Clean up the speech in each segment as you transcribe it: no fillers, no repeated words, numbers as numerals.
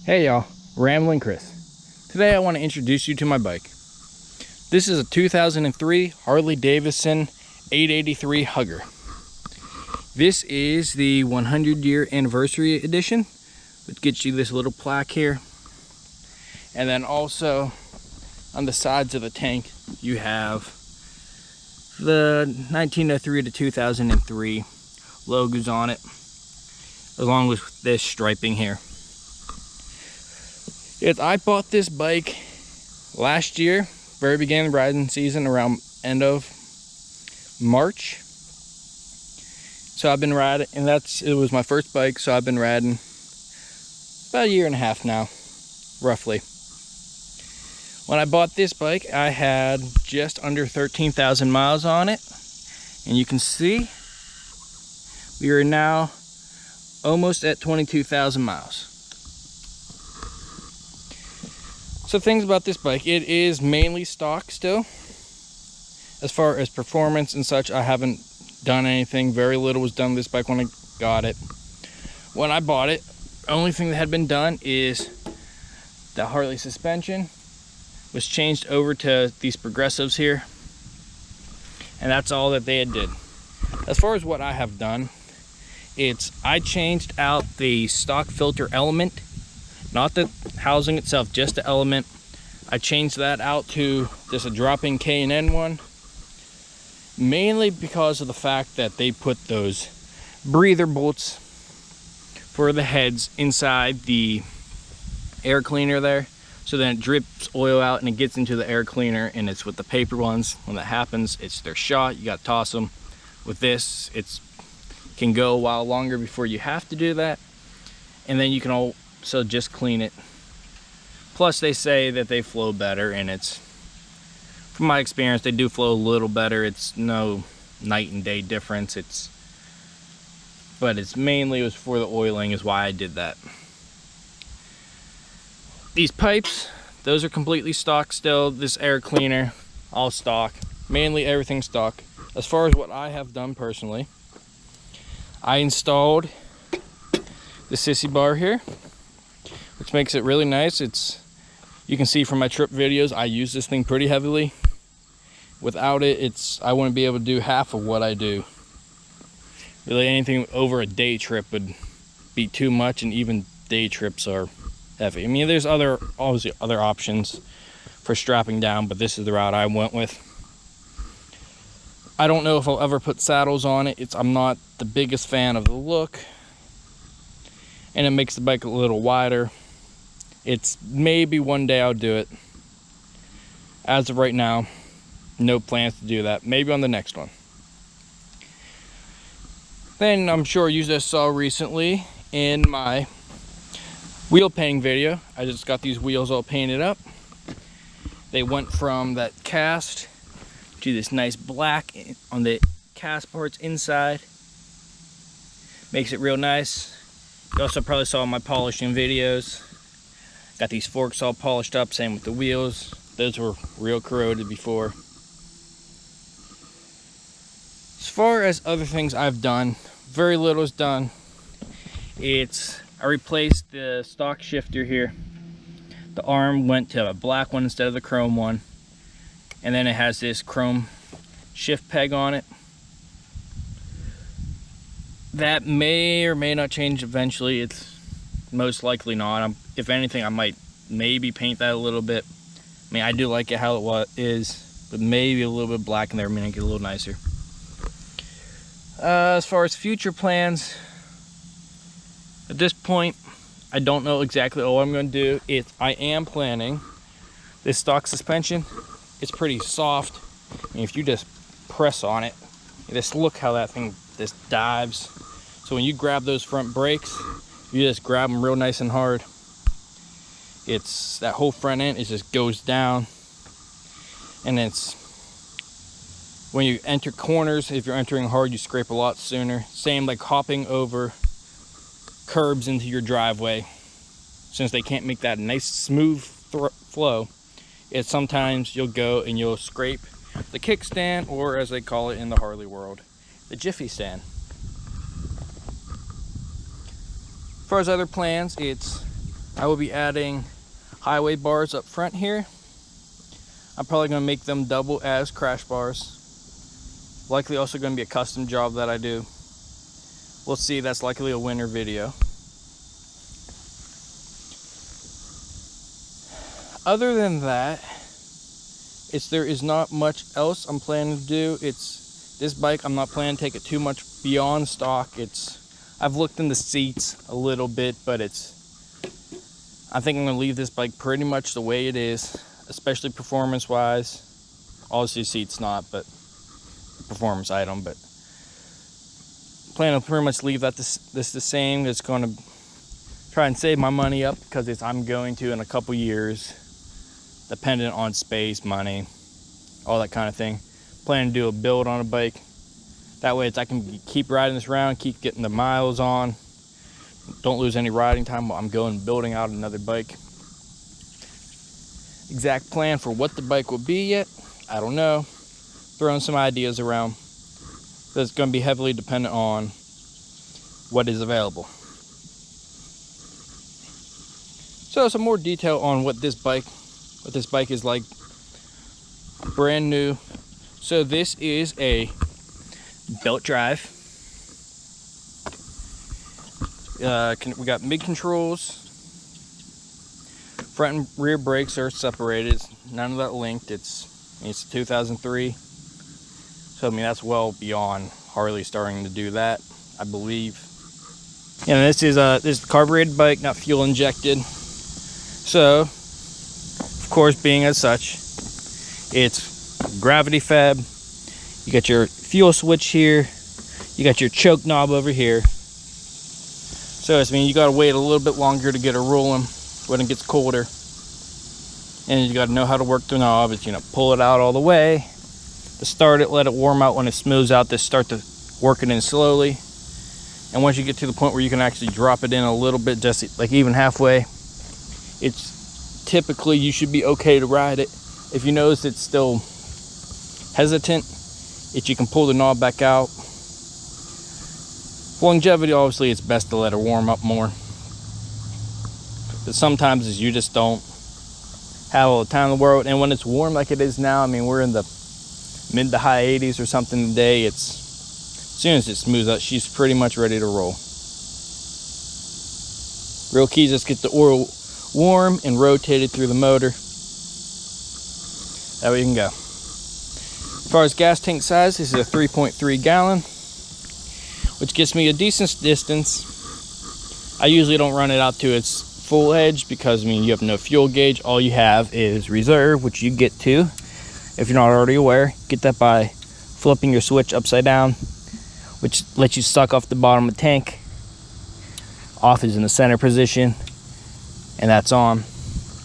Hey y'all, Ramblin' Chris. Today I want to introduce you to my bike. This is a 2003 Harley Davidson 883 Hugger. This is the 100-year anniversary edition, which gets you this little plaque here. And then also on the sides of the tank you have the 1903 to 2003 logos on it, along with this striping here. I bought this bike last year, very beginning of riding season, around end of March. So I've been riding, and it was my first bike, so I've been riding about a year and a half now, roughly. When I bought this bike, I had just under 13,000 miles on it, and you can see we are now almost at 22,000 miles. So things about this bike, it is mainly stock still. As far as performance and such, I haven't done anything. Very little was done with this bike when I got it. When I bought it, the only thing that had been done is the Harley suspension was changed over to these progressives here. And that's all that they had did. As far as what I have done, I changed out the stock filter element. Not the housing itself, just the element. I changed that out to just a drop-in K&N one, mainly because of the fact that they put those breather bolts for the heads inside the air cleaner there, so then it drips oil out and it gets into the air cleaner. And it's with the paper ones, when that happens, they're shot, you gotta toss them. With this, it can go a while longer before you have to do that, and then you can also just clean it. Plus they say that they flow better, and from my experience, they do flow a little better. It's no night and day difference. But it's mainly was for the oiling is why I did that. These pipes, those are completely stock still. This air cleaner, all stock. Mainly everything stock. As far as what I have done personally, I installed the sissy bar here, which makes it really nice. You can see from my trip videos, I use this thing pretty heavily. Without it, I wouldn't be able to do half of what I do. Really, anything over a day trip would be too much, and even day trips are heavy. I mean, there's obviously other options for strapping down, but this is the route I went with. I don't know if I'll ever put saddles on it. I'm not the biggest fan of the look, and it makes the bike a little wider. Maybe one day I'll do it. As of right now, no plans to do that. Maybe on the next one. Then I'm sure you just saw recently in my wheel painting video, I just got these wheels all painted up. They went from that cast to this nice black on the cast parts inside. Makes it real nice. You also probably saw my polishing videos. Got these forks all polished up, same with the wheels. Those were real corroded before. As far as other things I've done, very little is done. I replaced the stock shifter here. The arm went to a black one instead of the chrome one. And then it has this chrome shift peg on it. That may or may not change eventually. It's most likely not. If anything, I might maybe paint that a little bit. I mean, I do like it how it is, but maybe a little bit black in there, make it a little nicer. As far as future plans, at this point, I don't know exactly what I'm going to do. I am planning this stock suspension. It's pretty soft, and if you just press on it, just look how that thing just dives. So when you grab those front brakes, you just grab them real nice and hard. That whole front end, it just goes down. And when you enter corners, if you're entering hard, you scrape a lot sooner. Same like hopping over curbs into your driveway. Since they can't make that nice smooth flow, sometimes you'll go and you'll scrape the kickstand, or as they call it in the Harley world, the jiffy stand. As far as other plans, I will be adding highway bars up front here. I'm probably going to make them double as crash bars. Likely also going to be a custom job that I do. We'll see, that's likely a winter video. Other than that, there is not much else I'm planning to do. This bike, I'm not planning to take it too much beyond stock. I've looked in the seats a little bit, but I think I'm going to leave this bike pretty much the way it is, especially performance wise. Obviously seats not, but performance item, but plan to pretty much leave that this the same. It's going to try and save my money up because I'm going to in a couple years, dependent on space, money, all that kind of thing. Plan to do a build on a bike. That way I can keep riding this around, keep getting the miles on, don't lose any riding time while I'm going building out another bike. Exact plan for what the bike will be yet, I don't know. Throwing some ideas around. That's going to be heavily dependent on what is available. So some more detail on what this bike is like. Brand new. So this is a belt drive. We got mid controls. Front and rear brakes are separated. None of that linked. It's 2003. So I mean that's well beyond Harley starting to do that, I believe. And this is a carbureted bike, not fuel injected. So of course, being as such, it's gravity fab. You got your fuel switch here. You got your choke knob over here. So I mean you gotta wait a little bit longer to get it rolling when it gets colder. And you gotta know how to work the knob. It's, pull it out all the way. To start it, let it warm out. When it smooths out, just start to work it in slowly. And once you get to the point where you can actually drop it in a little bit, just like even halfway, it's typically you should be okay to ride it. If you notice it's still hesitant, you can pull the knob back out. For longevity, obviously it's best to let it warm up more. But sometimes you just don't have all the time in the world. And when it's warm like it is now, I mean we're in the mid to high 80s or something today, as soon as it smooths out, she's pretty much ready to roll. Real key is just get the oil warm and rotated through the motor. That way you can go. As far as gas tank size, this is a 3.3 gallon, which gets me a decent distance. I usually don't run it out to its full edge because you have no fuel gauge. All you have is reserve, which you get to, if you're not already aware, get that by flipping your switch upside down, which lets you suck off the bottom of the tank. Off is in the center position, and that's on.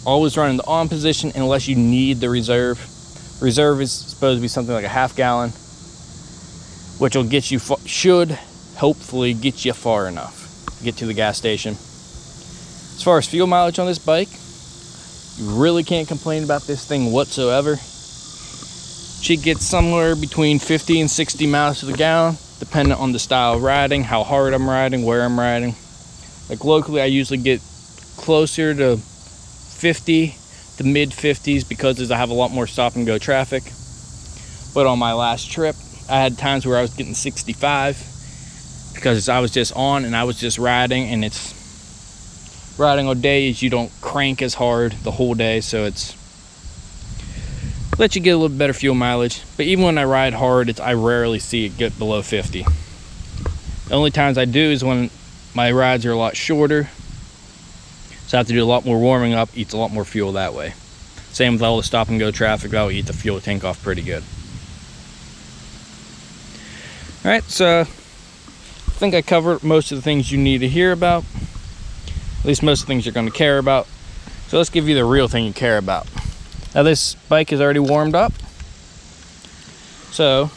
Always run in the on position unless you need the reserve. Reserve is supposed to be something like a half gallon, which will get you, should hopefully get you far enough to get to the gas station. As far as fuel mileage on this bike, you really can't complain about this thing whatsoever. She gets somewhere between 50 and 60 miles to the gallon, depending on the style of riding, how hard I'm riding, where I'm riding. Like locally, I usually get closer to 50 to mid 50s because I have a lot more stop and go traffic. But on my last trip, I had times where I was getting 65 because I was just on and I was just riding, and it's riding all day is you don't crank as hard the whole day, so it's let you get a little better fuel mileage. But even when I ride hard, I rarely see it get below 50. The only times I do is when my rides are a lot shorter, so I have to do a lot more warming up, eats a lot more fuel that way. Same with all the stop and go traffic, that'll eat the fuel tank off pretty good. Alright, so I think I covered most of the things you need to hear about. At least most of the things you're going to care about. So let's give you the real thing you care about. Now this bike is already warmed up, so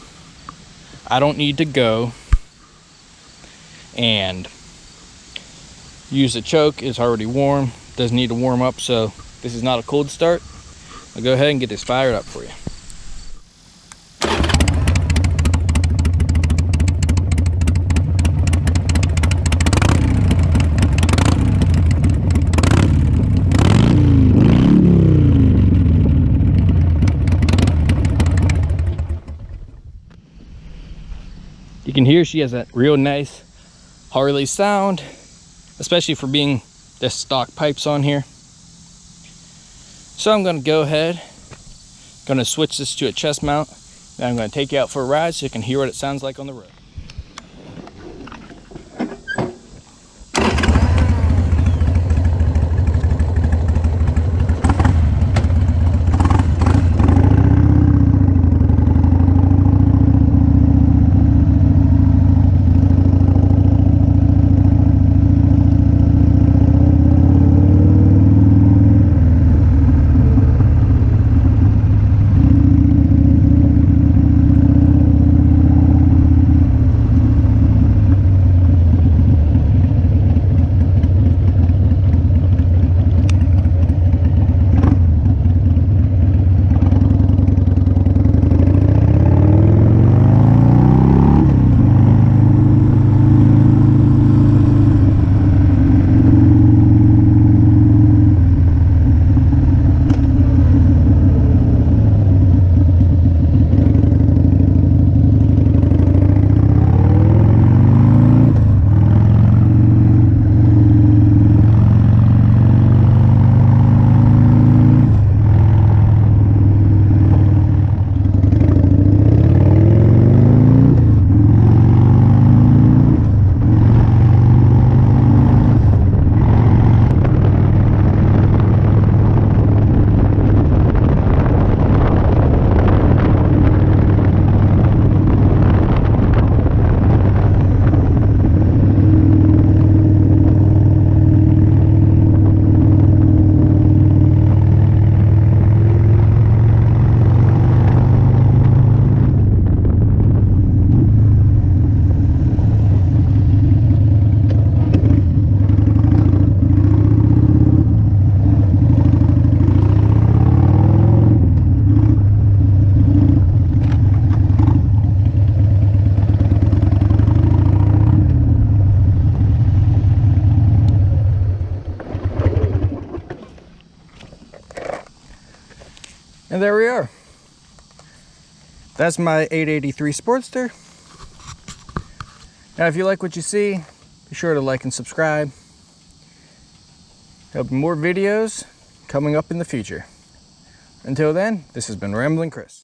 I don't need to go and use the choke. It's already warm, doesn't need to warm up, so this is not a cold start. I'll go ahead and get this fired up for you. can hear she has that real nice Harley sound, especially for being the stock pipes on here. So I'm going to go ahead, going to switch this to a chest mount, and I'm going to take you out for a ride so you can hear what it sounds like on the road. And there we are. That's my 883 Sportster. Now, if you like what you see, be sure to like and subscribe. There'll be more videos coming up in the future. Until then, this has been Ramblin' Chris.